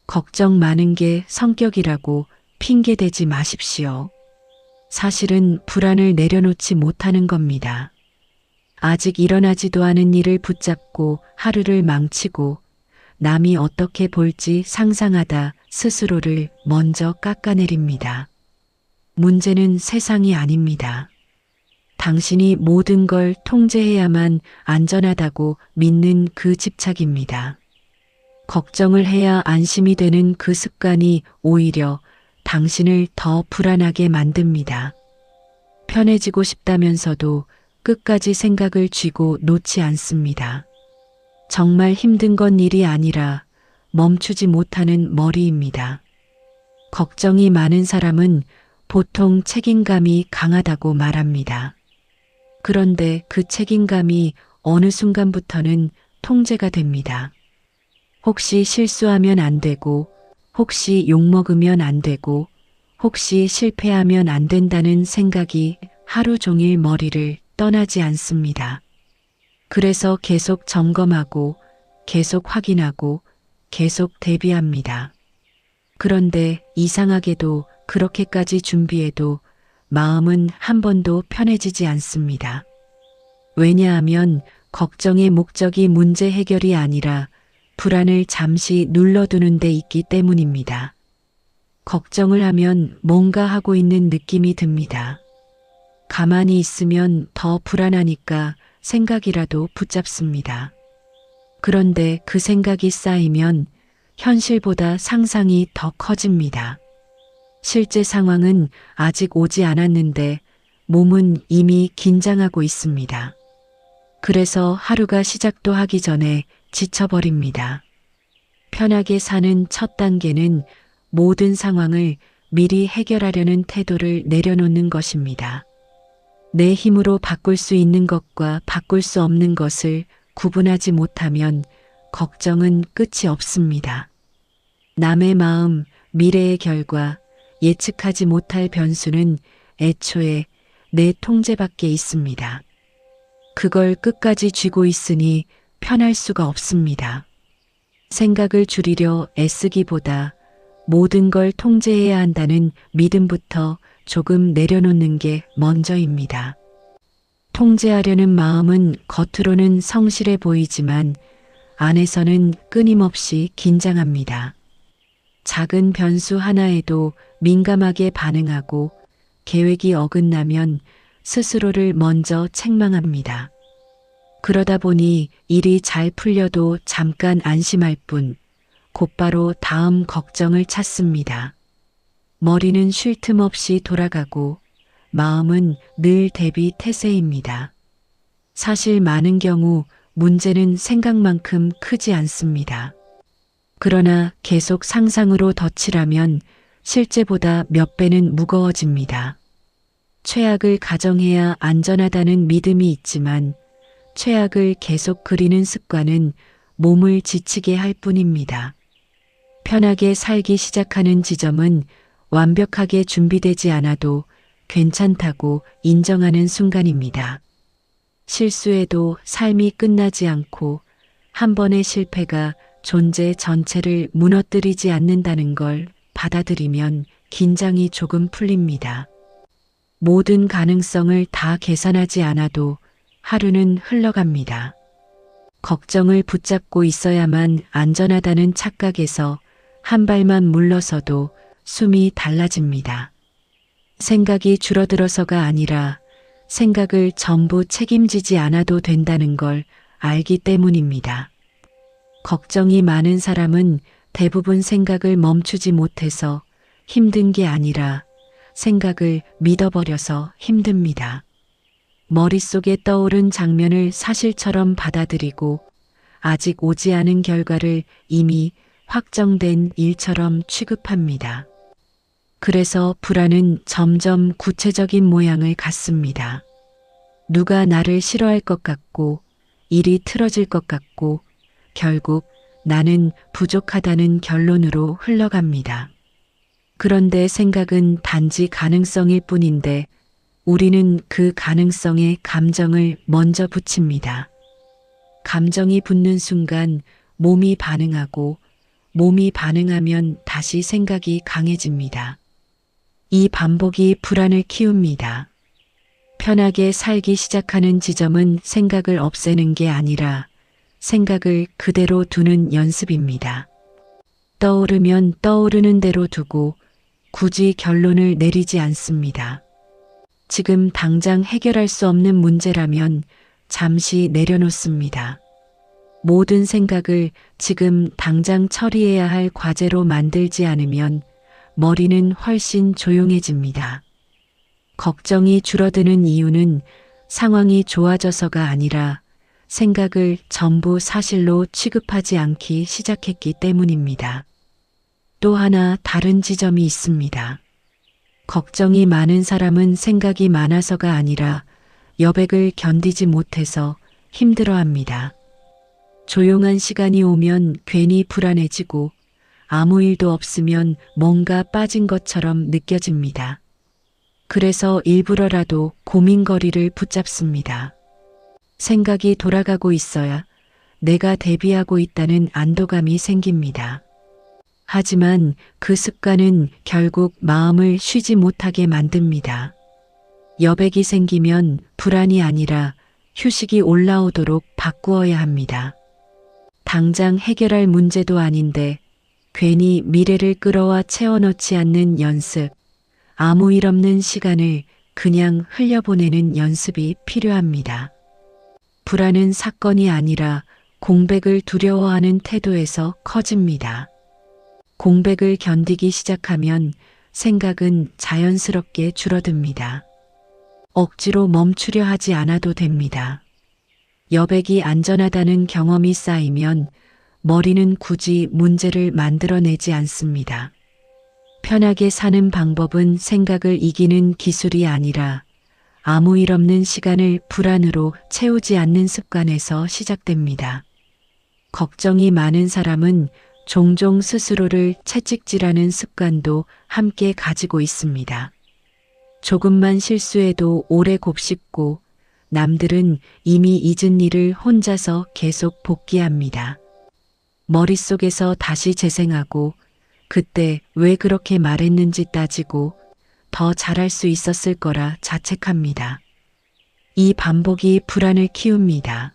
걱정 많은 게 성격이라고 핑계대지 마십시오. 사실은 불안을 내려놓지 못하는 겁니다. 아직 일어나지도 않은 일을 붙잡고 하루를 망치고 남이 어떻게 볼지 상상하다 스스로를 먼저 깎아내립니다. 문제는 세상이 아닙니다. 당신이 모든 걸 통제해야만 안전하다고 믿는 그 집착입니다. 걱정을 해야 안심이 되는 그 습관이 오히려 당신을 더 불안하게 만듭니다. 편해지고 싶다면서도 끝까지 생각을 쥐고 놓지 않습니다. 정말 힘든 건 일이 아니라 멈추지 못하는 머리입니다. 걱정이 많은 사람은 보통 책임감이 강하다고 말합니다. 그런데 그 책임감이 어느 순간부터는 통제가 됩니다. 혹시 실수하면 안 되고, 혹시 욕먹으면 안 되고, 혹시 실패하면 안 된다는 생각이 하루 종일 머리를 떠나지 않습니다. 그래서 계속 점검하고, 계속 확인하고, 계속 대비합니다. 그런데 이상하게도 그렇게까지 준비해도 마음은 한 번도 편해지지 않습니다. 왜냐하면 걱정의 목적이 문제 해결이 아니라 불안을 잠시 눌러두는 데 있기 때문입니다. 걱정을 하면 뭔가 하고 있는 느낌이 듭니다. 가만히 있으면 더 불안하니까 생각이라도 붙잡습니다. 그런데 그 생각이 쌓이면 현실보다 상상이 더 커집니다. 실제 상황은 아직 오지 않았는데 몸은 이미 긴장하고 있습니다. 그래서 하루가 시작도 하기 전에 지쳐버립니다. 편하게 사는 첫 단계는 모든 상황을 미리 해결하려는 태도를 내려놓는 것입니다. 내 힘으로 바꿀 수 있는 것과 바꿀 수 없는 것을 구분하지 못하면 걱정은 끝이 없습니다. 남의 마음, 미래의 결과, 예측하지 못할 변수는 애초에 내 통제 밖에 있습니다. 그걸 끝까지 쥐고 있으니 편할 수가 없습니다. 생각을 줄이려 애쓰기보다 모든 걸 통제해야 한다는 믿음부터 조금 내려놓는 게 먼저입니다. 통제하려는 마음은 겉으로는 성실해 보이지만 안에서는 끊임없이 긴장합니다. 작은 변수 하나에도 민감하게 반응하고 계획이 어긋나면 스스로를 먼저 책망합니다. 그러다 보니 일이 잘 풀려도 잠깐 안심할 뿐 곧바로 다음 걱정을 찾습니다. 머리는 쉴 틈 없이 돌아가고 마음은 늘 대비 태세입니다. 사실 많은 경우 문제는 생각만큼 크지 않습니다. 그러나 계속 상상으로 덧칠하면 실제보다 몇 배는 무거워집니다. 최악을 가정해야 안전하다는 믿음이 있지만 최악을 계속 그리는 습관은 몸을 지치게 할 뿐입니다. 편하게 살기 시작하는 지점은 완벽하게 준비되지 않아도 괜찮다고 인정하는 순간입니다. 실수해도 삶이 끝나지 않고 한 번의 실패가 존재 전체를 무너뜨리지 않는다는 걸 받아들이면 긴장이 조금 풀립니다. 모든 가능성을 다 계산하지 않아도 하루는 흘러갑니다. 걱정을 붙잡고 있어야만 안전하다는 착각에서 한 발만 물러서도 숨이 달라집니다. 생각이 줄어들어서가 아니라 생각을 전부 책임지지 않아도 된다는 걸 알기 때문입니다. 걱정이 많은 사람은 대부분 생각을 멈추지 못해서 힘든 게 아니라 생각을 믿어버려서 힘듭니다. 머릿속에 떠오른 장면을 사실처럼 받아들이고 아직 오지 않은 결과를 이미 확정된 일처럼 취급합니다. 그래서 불안은 점점 구체적인 모양을 갖습니다. 누가 나를 싫어할 것 같고 일이 틀어질 것 같고 결국 나는 부족하다는 결론으로 흘러갑니다. 그런데 생각은 단지 가능성일 뿐인데 우리는 그 가능성에 감정을 먼저 붙입니다. 감정이 붙는 순간 몸이 반응하고 몸이 반응하면 다시 생각이 강해집니다. 이 반복이 불안을 키웁니다. 편하게 살기 시작하는 지점은 생각을 없애는 게 아니라 생각을 그대로 두는 연습입니다. 떠오르면 떠오르는 대로 두고 굳이 결론을 내리지 않습니다. 지금 당장 해결할 수 없는 문제라면 잠시 내려놓습니다. 모든 생각을 지금 당장 처리해야 할 과제로 만들지 않으면 머리는 훨씬 조용해집니다. 걱정이 줄어드는 이유는 상황이 좋아져서가 아니라 생각을 전부 사실로 취급하지 않기 시작했기 때문입니다. 또 하나 다른 지점이 있습니다. 걱정이 많은 사람은 생각이 많아서가 아니라 여백을 견디지 못해서 힘들어합니다. 조용한 시간이 오면 괜히 불안해지고 아무 일도 없으면 뭔가 빠진 것처럼 느껴집니다. 그래서 일부러라도 고민거리를 붙잡습니다. 생각이 돌아가고 있어야 내가 대비하고 있다는 안도감이 생깁니다. 하지만 그 습관은 결국 마음을 쉬지 못하게 만듭니다. 여백이 생기면 불안이 아니라 휴식이 올라오도록 바꾸어야 합니다. 당장 해결할 문제도 아닌데 괜히 미래를 끌어와 채워넣지 않는 연습, 아무 일 없는 시간을 그냥 흘려보내는 연습이 필요합니다. 불안은 사건이 아니라 공백을 두려워하는 태도에서 커집니다. 공백을 견디기 시작하면 생각은 자연스럽게 줄어듭니다. 억지로 멈추려 하지 않아도 됩니다. 여백이 안전하다는 경험이 쌓이면 머리는 굳이 문제를 만들어내지 않습니다. 편하게 사는 방법은 생각을 이기는 기술이 아니라 아무 일 없는 시간을 불안으로 채우지 않는 습관에서 시작됩니다. 걱정이 많은 사람은 종종 스스로를 채찍질하는 습관도 함께 가지고 있습니다. 조금만 실수해도 오래 곱씹고 남들은 이미 잊은 일을 혼자서 계속 복기합니다. 머릿속에서 다시 재생하고 그때 왜 그렇게 말했는지 따지고 더 잘할 수 있었을 거라 자책합니다. 이 반복이 불안을 키웁니다.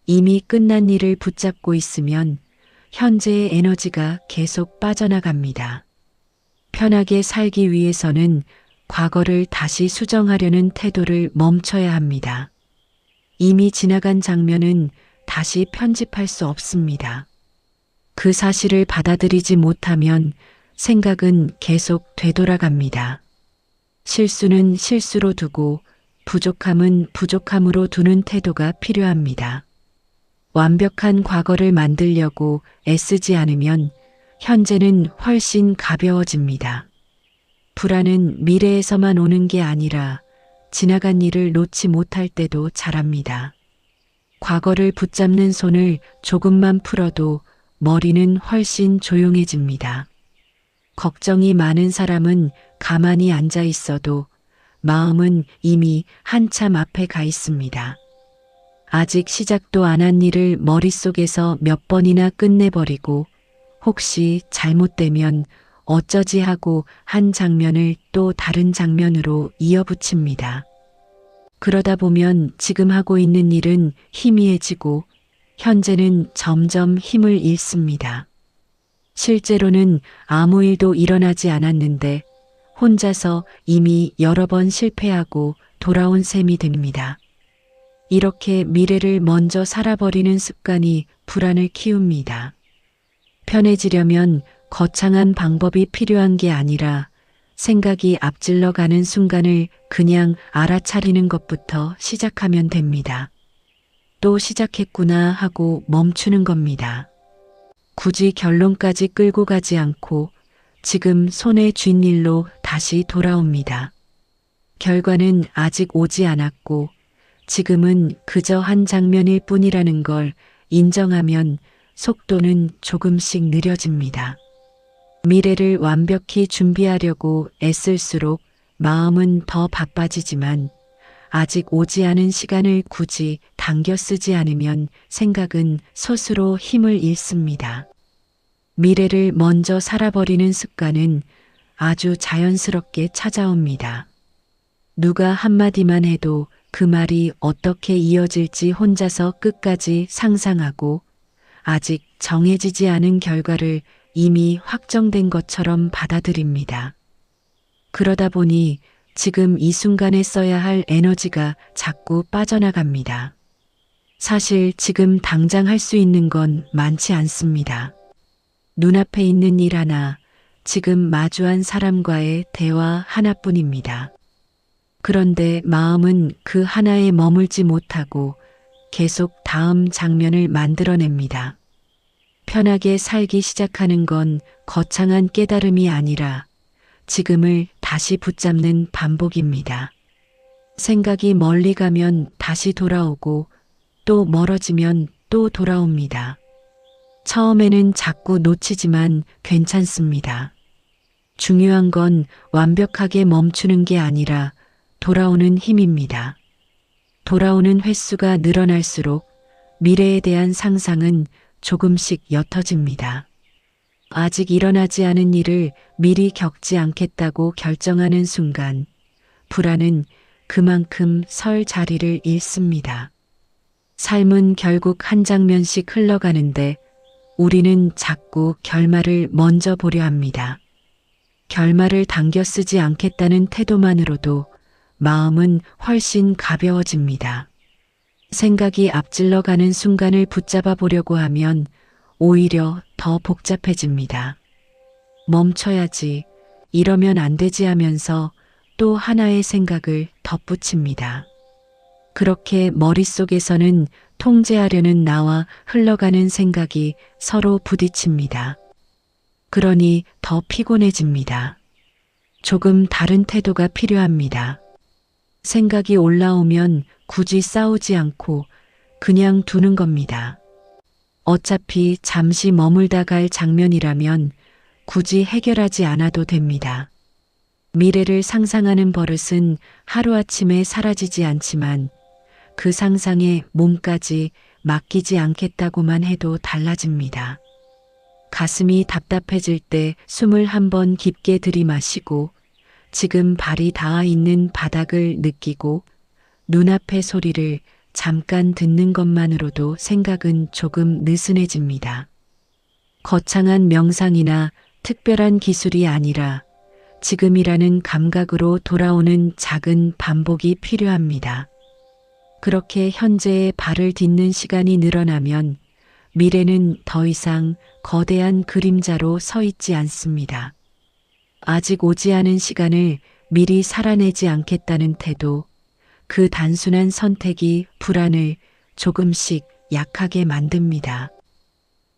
이미 끝난 일을 붙잡고 있으면 현재의 에너지가 계속 빠져나갑니다. 편하게 살기 위해서는 과거를 다시 수정하려는 태도를 멈춰야 합니다. 이미 지나간 장면은 다시 편집할 수 없습니다. 그 사실을 받아들이지 못하면 생각은 계속 되돌아갑니다. 실수는 실수로 두고 부족함은 부족함으로 두는 태도가 필요합니다. 완벽한 과거를 만들려고 애쓰지 않으면 현재는 훨씬 가벼워집니다. 불안은 미래에서만 오는 게 아니라 지나간 일을 놓지 못할 때도 자랍니다. 과거를 붙잡는 손을 조금만 풀어도 머리는 훨씬 조용해집니다. 걱정이 많은 사람은 가만히 앉아 있어도 마음은 이미 한참 앞에 가 있습니다. 아직 시작도 안 한 일을 머릿속에서 몇 번이나 끝내버리고 혹시 잘못되면 어쩌지 하고 한 장면을 또 다른 장면으로 이어붙입니다. 그러다 보면 지금 하고 있는 일은 희미해지고 현재는 점점 힘을 잃습니다. 실제로는 아무 일도 일어나지 않았는데 혼자서 이미 여러 번 실패하고 돌아온 셈이 됩니다. 이렇게 미래를 먼저 살아버리는 습관이 불안을 키웁니다. 편해지려면 거창한 방법이 필요한 게 아니라 생각이 앞질러 가는 순간을 그냥 알아차리는 것부터 시작하면 됩니다. 또 시작했구나 하고 멈추는 겁니다. 굳이 결론까지 끌고 가지 않고 지금 손에 쥔 일로 다시 돌아옵니다. 결과는 아직 오지 않았고 지금은 그저 한 장면일 뿐이라는 걸 인정하면 속도는 조금씩 느려집니다. 미래를 완벽히 준비하려고 애쓸수록 마음은 더 바빠지지만 아직 오지 않은 시간을 굳이 당겨 쓰지 않으면 생각은 스스로 힘을 잃습니다. 미래를 먼저 살아버리는 습관은 아주 자연스럽게 찾아옵니다. 누가 한마디만 해도 그 말이 어떻게 이어질지 혼자서 끝까지 상상하고 아직 정해지지 않은 결과를 이미 확정된 것처럼 받아들입니다. 그러다 보니 지금 이 순간에 써야 할 에너지가 자꾸 빠져나갑니다. 사실 지금 당장 할 수 있는 건 많지 않습니다. 눈앞에 있는 일 하나, 지금 마주한 사람과의 대화 하나뿐입니다. 그런데 마음은 그 하나에 머물지 못하고 계속 다음 장면을 만들어냅니다. 편하게 살기 시작하는 건 거창한 깨달음이 아니라 지금을 다시 붙잡는 반복입니다. 생각이 멀리 가면 다시 돌아오고 또 멀어지면 또 돌아옵니다. 처음에는 자꾸 놓치지만 괜찮습니다. 중요한 건 완벽하게 멈추는 게 아니라 돌아오는 힘입니다. 돌아오는 횟수가 늘어날수록 미래에 대한 상상은 조금씩 옅어집니다. 아직 일어나지 않은 일을 미리 겪지 않겠다고 결정하는 순간 불안은 그만큼 설 자리를 잃습니다. 삶은 결국 한 장면씩 흘러가는데 우리는 자꾸 결말을 먼저 보려 합니다. 결말을 당겨 쓰지 않겠다는 태도만으로도 마음은 훨씬 가벼워집니다. 생각이 앞질러 가는 순간을 붙잡아 보려고 하면 오히려 더 복잡해집니다. 멈춰야지, 이러면 안 되지 하면서 또 하나의 생각을 덧붙입니다. 그렇게 머릿속에서는 통제하려는 나와 흘러가는 생각이 서로 부딪힙니다. 그러니 더 피곤해집니다. 조금 다른 태도가 필요합니다. 생각이 올라오면 굳이 싸우지 않고 그냥 두는 겁니다. 어차피 잠시 머물다 갈 장면이라면 굳이 해결하지 않아도 됩니다. 미래를 상상하는 버릇은 하루아침에 사라지지 않지만 그 상상에 몸까지 맡기지 않겠다고만 해도 달라집니다. 가슴이 답답해질 때 숨을 한번 깊게 들이마시고 지금 발이 닿아 있는 바닥을 느끼고 눈앞의 소리를 잠깐 듣는 것만으로도 생각은 조금 느슨해집니다. 거창한 명상이나 특별한 기술이 아니라 지금이라는 감각으로 돌아오는 작은 반복이 필요합니다. 그렇게 현재의 발을 딛는 시간이 늘어나면 미래는 더 이상 거대한 그림자로 서 있지 않습니다. 아직 오지 않은 시간을 미리 살아내지 않겠다는 태도, 그 단순한 선택이 불안을 조금씩 약하게 만듭니다.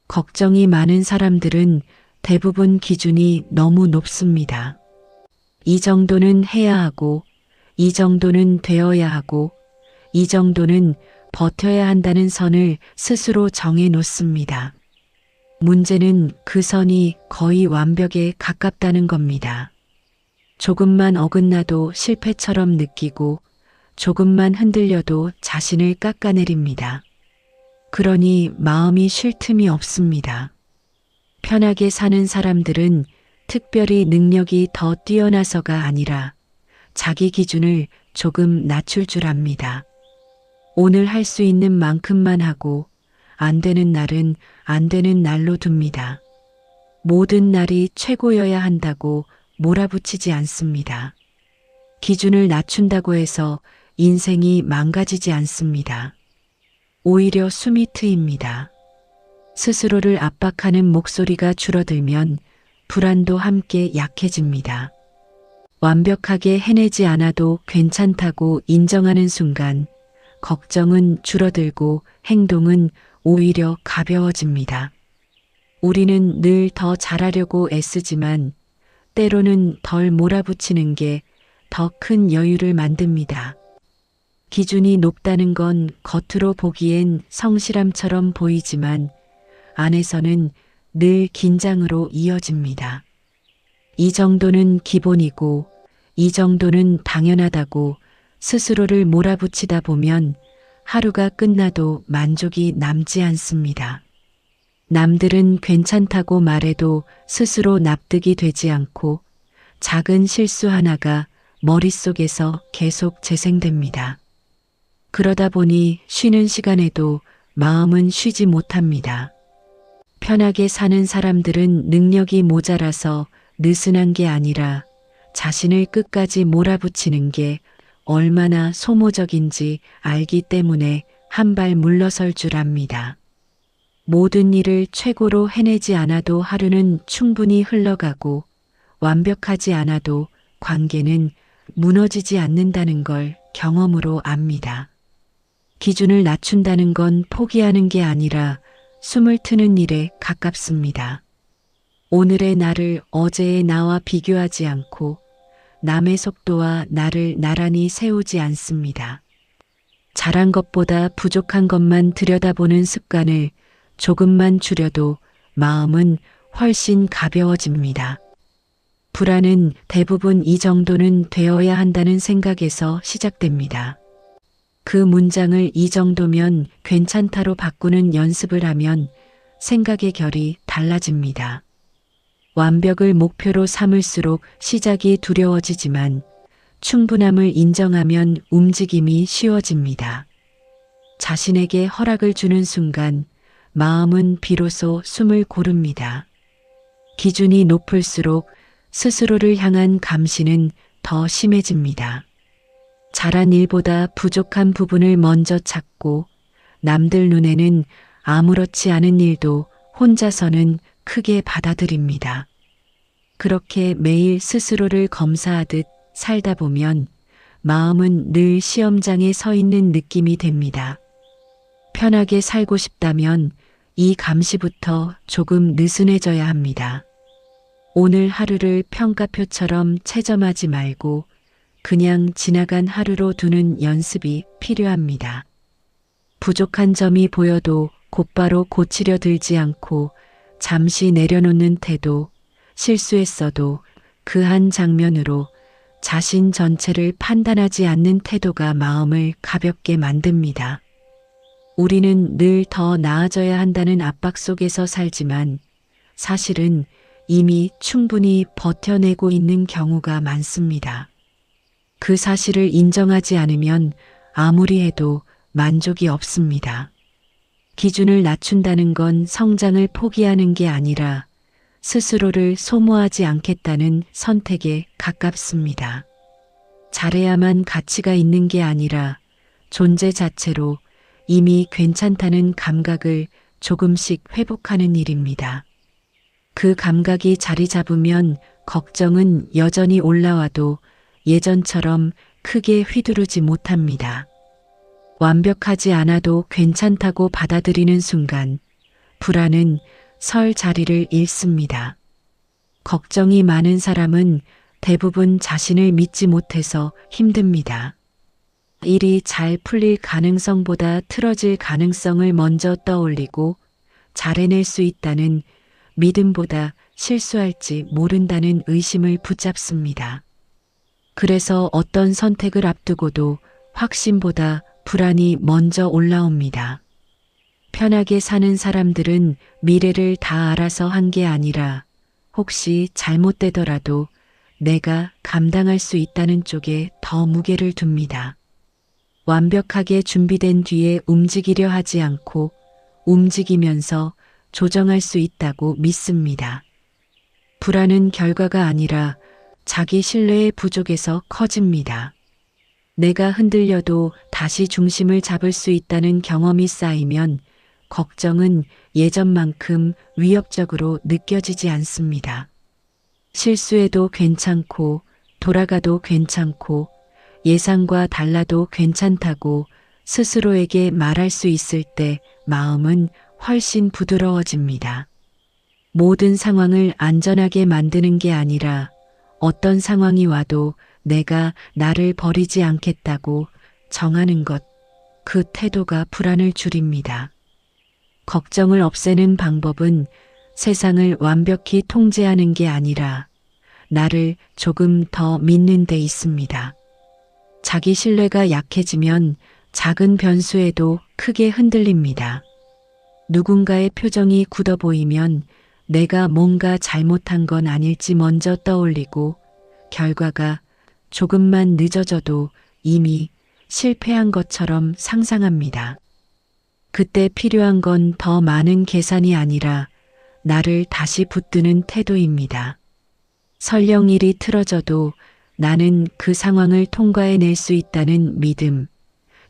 걱정이 많은 사람들은 대부분 기준이 너무 높습니다. 이 정도는 해야 하고, 이 정도는 되어야 하고, 이 정도는 버텨야 한다는 선을 스스로 정해 놓습니다. 문제는 그 선이 거의 완벽에 가깝다는 겁니다. 조금만 어긋나도 실패처럼 느끼고 조금만 흔들려도 자신을 깎아내립니다. 그러니 마음이 쉴 틈이 없습니다. 편하게 사는 사람들은 특별히 능력이 더 뛰어나서가 아니라 자기 기준을 조금 낮출 줄 압니다. 오늘 할 수 있는 만큼만 하고 안 되는 날은 안 되는 날로 둡니다. 모든 날이 최고여야 한다고 몰아붙이지 않습니다. 기준을 낮춘다고 해서 인생이 망가지지 않습니다. 오히려 숨이 트입니다. 스스로를 압박하는 목소리가 줄어들면 불안도 함께 약해집니다. 완벽하게 해내지 않아도 괜찮다고 인정하는 순간 걱정은 줄어들고 행동은 오히려 가벼워집니다. 우리는 늘 더 잘하려고 애쓰지만 때로는 덜 몰아붙이는 게 더 큰 여유를 만듭니다. 기준이 높다는 건 겉으로 보기엔 성실함처럼 보이지만 안에서는 늘 긴장으로 이어집니다. 이 정도는 기본이고 이 정도는 당연하다고 스스로를 몰아붙이다 보면 하루가 끝나도 만족이 남지 않습니다. 남들은 괜찮다고 말해도 스스로 납득이 되지 않고 작은 실수 하나가 머릿속에서 계속 재생됩니다. 그러다 보니 쉬는 시간에도 마음은 쉬지 못합니다. 편하게 사는 사람들은 능력이 모자라서 느슨한 게 아니라 자신을 끝까지 몰아붙이는 게 얼마나 소모적인지 알기 때문에 한 발 물러설 줄 압니다. 모든 일을 최고로 해내지 않아도 하루는 충분히 흘러가고 완벽하지 않아도 관계는 무너지지 않는다는 걸 경험으로 압니다. 기준을 낮춘다는 건 포기하는 게 아니라 숨을 트는 일에 가깝습니다. 오늘의 나를 어제의 나와 비교하지 않고 남의 속도와 나를 나란히 세우지 않습니다. 잘한 것보다 부족한 것만 들여다보는 습관을 조금만 줄여도 마음은 훨씬 가벼워집니다. 불안은 대부분 이 정도는 되어야 한다는 생각에서 시작됩니다. 그 문장을 이 정도면 괜찮다로 바꾸는 연습을 하면 생각의 결이 달라집니다. 완벽을 목표로 삼을수록 시작이 두려워지지만 충분함을 인정하면 움직임이 쉬워집니다. 자신에게 허락을 주는 순간 마음은 비로소 숨을 고릅니다. 기준이 높을수록 스스로를 향한 감시는 더 심해집니다. 잘한 일보다 부족한 부분을 먼저 찾고 남들 눈에는 아무렇지 않은 일도 혼자서는 크게 받아들입니다. 그렇게 매일 스스로를 검사하듯 살다 보면 마음은 늘 시험장에 서 있는 느낌이 됩니다. 편하게 살고 싶다면 이 감시부터 조금 느슨해져야 합니다. 오늘 하루를 평가표처럼 채점하지 말고 그냥 지나간 하루로 두는 연습이 필요합니다. 부족한 점이 보여도 곧바로 고치려 들지 않고 잠시 내려놓는 태도, 실수했어도 그 한 장면으로 자신 전체를 판단하지 않는 태도가 마음을 가볍게 만듭니다. 우리는 늘 더 나아져야 한다는 압박 속에서 살지만 사실은 이미 충분히 버텨내고 있는 경우가 많습니다. 그 사실을 인정하지 않으면 아무리 해도 만족이 없습니다. 기준을 낮춘다는 건 성장을 포기하는 게 아니라 스스로를 소모하지 않겠다는 선택에 가깝습니다. 잘해야만 가치가 있는 게 아니라 존재 자체로 이미 괜찮다는 감각을 조금씩 회복하는 일입니다. 그 감각이 자리 잡으면 걱정은 여전히 올라와도 예전처럼 크게 휘두르지 못합니다. 완벽하지 않아도 괜찮다고 받아들이는 순간 불안은 설 자리를 잃습니다. 걱정이 많은 사람은 대부분 자신을 믿지 못해서 힘듭니다. 일이 잘 풀릴 가능성보다 틀어질 가능성을 먼저 떠올리고 잘 해낼 수 있다는 믿음보다 실수할지 모른다는 의심을 붙잡습니다. 그래서 어떤 선택을 앞두고도 확신보다 불안이 먼저 올라옵니다. 편하게 사는 사람들은 미래를 다 알아서 한 게 아니라 혹시 잘못되더라도 내가 감당할 수 있다는 쪽에 더 무게를 둡니다. 완벽하게 준비된 뒤에 움직이려 하지 않고 움직이면서 조정할 수 있다고 믿습니다. 불안은 결과가 아니라 자기 신뢰의 부족에서 커집니다. 내가 흔들려도 다시 중심을 잡을 수 있다는 경험이 쌓이면 걱정은 예전만큼 위협적으로 느껴지지 않습니다. 실수해도 괜찮고 돌아가도 괜찮고 예상과 달라도 괜찮다고 스스로에게 말할 수 있을 때 마음은 훨씬 부드러워집니다. 모든 상황을 안전하게 만드는 게 아니라 어떤 상황이 와도 내가 나를 버리지 않겠다고 정하는 것, 그 태도가 불안을 줄입니다. 걱정을 없애는 방법은 세상을 완벽히 통제하는 게 아니라 나를 조금 더 믿는 데 있습니다. 자기 신뢰가 약해지면 작은 변수에도 크게 흔들립니다. 누군가의 표정이 굳어 보이면 내가 뭔가 잘못한 건 아닐지 먼저 떠올리고 결과가 조금만 늦어져도 이미 실패한 것처럼 상상합니다. 그때 필요한 건 더 많은 계산이 아니라 나를 다시 붙드는 태도입니다. 설령 일이 틀어져도 나는 그 상황을 통과해낼 수 있다는 믿음.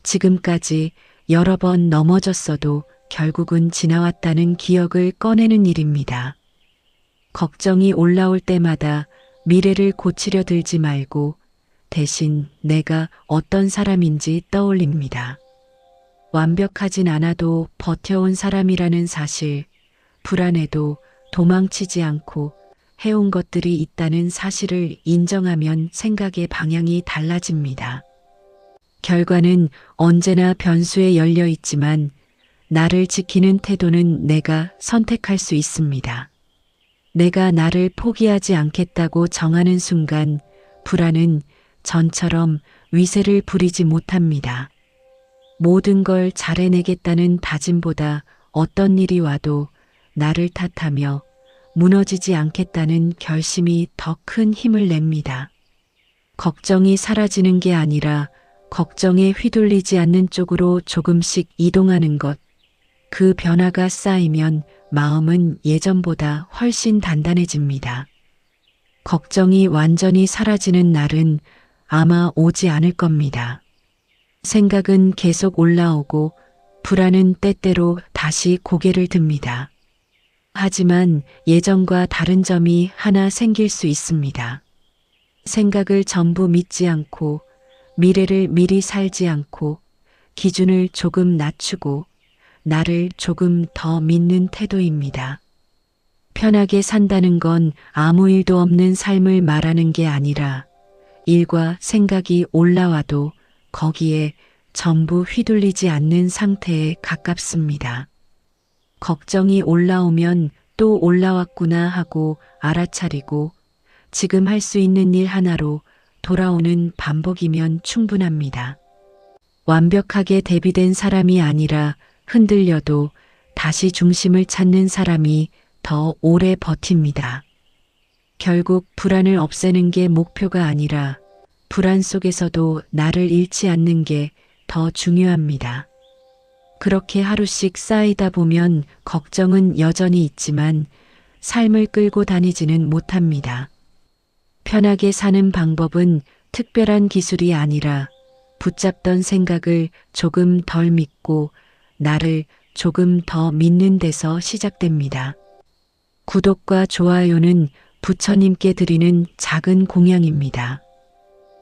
지금까지 여러 번 넘어졌어도 결국은 지나왔다는 기억을 꺼내는 일입니다. 걱정이 올라올 때마다 미래를 고치려 들지 말고 대신 내가 어떤 사람인지 떠올립니다. 완벽하진 않아도 버텨온 사람이라는 사실, 불안해도 도망치지 않고 해온 것들이 있다는 사실을 인정하면 생각의 방향이 달라집니다. 결과는 언제나 변수에 열려 있지만 나를 지키는 태도는 내가 선택할 수 있습니다. 내가 나를 포기하지 않겠다고 정하는 순간 불안은 전처럼 위세를 부리지 못합니다. 모든 걸 잘해내겠다는 다짐보다 어떤 일이 와도 나를 탓하며 무너지지 않겠다는 결심이 더 큰 힘을 냅니다. 걱정이 사라지는 게 아니라 걱정에 휘둘리지 않는 쪽으로 조금씩 이동하는 것. 그 변화가 쌓이면 마음은 예전보다 훨씬 단단해집니다. 걱정이 완전히 사라지는 날은 아마 오지 않을 겁니다. 생각은 계속 올라오고 불안은 때때로 다시 고개를 듭니다. 하지만 예전과 다른 점이 하나 생길 수 있습니다. 생각을 전부 믿지 않고 미래를 미리 살지 않고 기준을 조금 낮추고 나를 조금 더 믿는 태도입니다. 편하게 산다는 건 아무 일도 없는 삶을 말하는 게 아니라 일과 생각이 올라와도 거기에 전부 휘둘리지 않는 상태에 가깝습니다. 걱정이 올라오면 또 올라왔구나 하고 알아차리고 지금 할 수 있는 일 하나로 돌아오는 반복이면 충분합니다. 완벽하게 대비된 사람이 아니라 흔들려도 다시 중심을 찾는 사람이 더 오래 버팁니다. 결국 불안을 없애는 게 목표가 아니라 불안 속에서도 나를 잃지 않는 게 더 중요합니다. 그렇게 하루씩 쌓이다 보면 걱정은 여전히 있지만 삶을 끌고 다니지는 못합니다. 편하게 사는 방법은 특별한 기술이 아니라 붙잡던 생각을 조금 덜 믿고 나를 조금 더 믿는 데서 시작됩니다. 구독과 좋아요는 부처님께 드리는 작은 공양입니다.